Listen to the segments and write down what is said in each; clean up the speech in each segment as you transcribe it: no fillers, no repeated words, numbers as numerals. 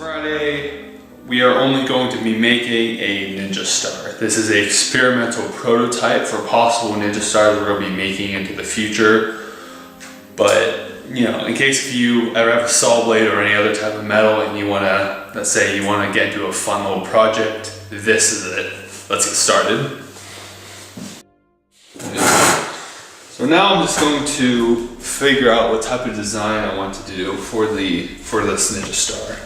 Friday, we are only going to be making a Ninja Star. This is an experimental prototype for possible Ninja Stars we're going to be making into the future. But, you know, in case if you ever have a saw blade or any other type of metal and you want to, let's say you want to get into a fun little project, this is it. Let's get started. So now I'm just going to figure out what type of design I want to do for this Ninja Star.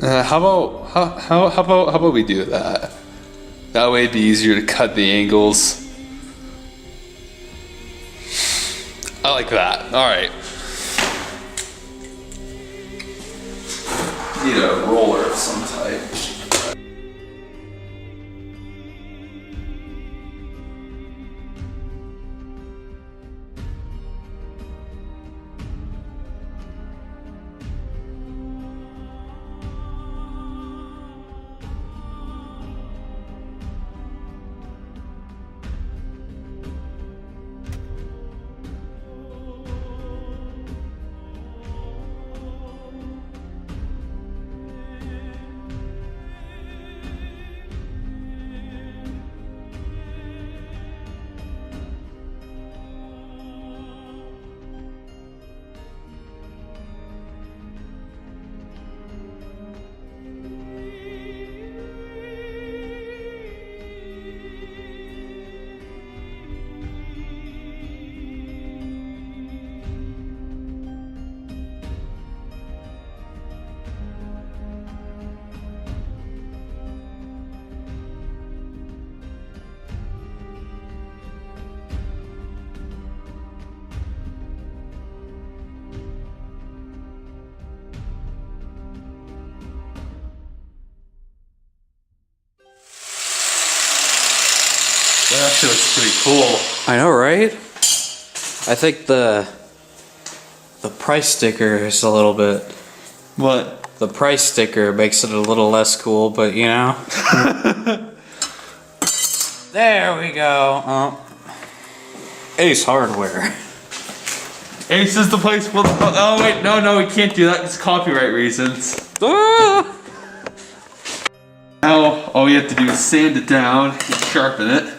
How about we do that? That way it'd be easier to cut the angles. I like that. All right. Need a roller of some type. That actually looks pretty cool. I know, right? I think the price sticker is a little bit... What? The price sticker makes it a little less cool, but you know. There we go. Ace Hardware. Ace is the place for the... Oh wait, no, we can't do that. It's copyright reasons. Ah! Now, all we have to do is sand it down and sharpen it.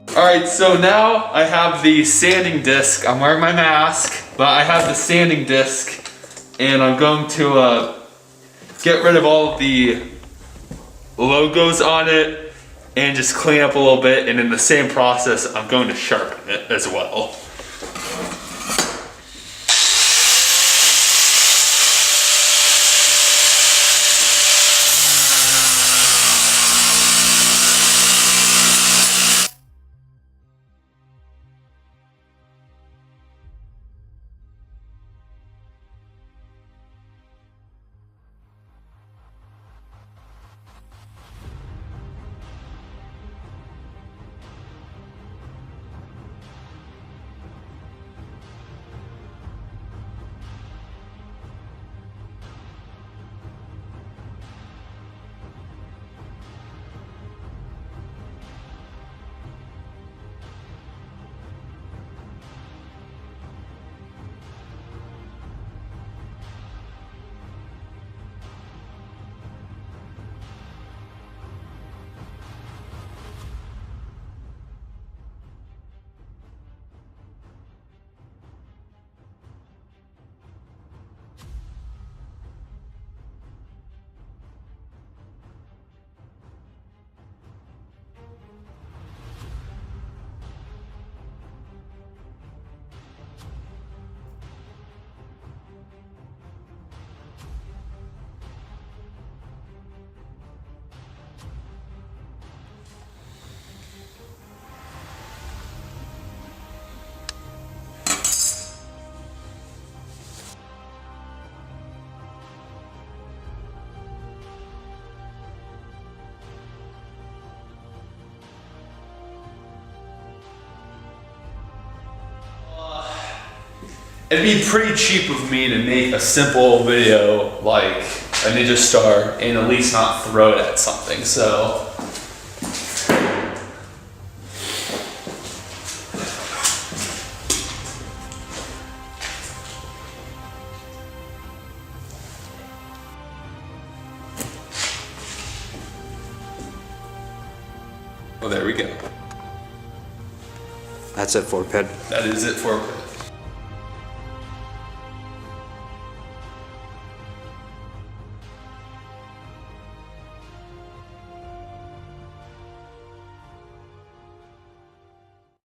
Alright, so now I have the sanding disc. I'm wearing my mask, but I have the sanding disc, and I'm going to get rid of all of the logos on it and just clean up a little bit, and in the same process, I'm going to sharpen it as well. It'd be pretty cheap of me to make a simple video like a Ninja Star and at least not throw it at something, so. Oh, there we go. That's it for pin. That is it for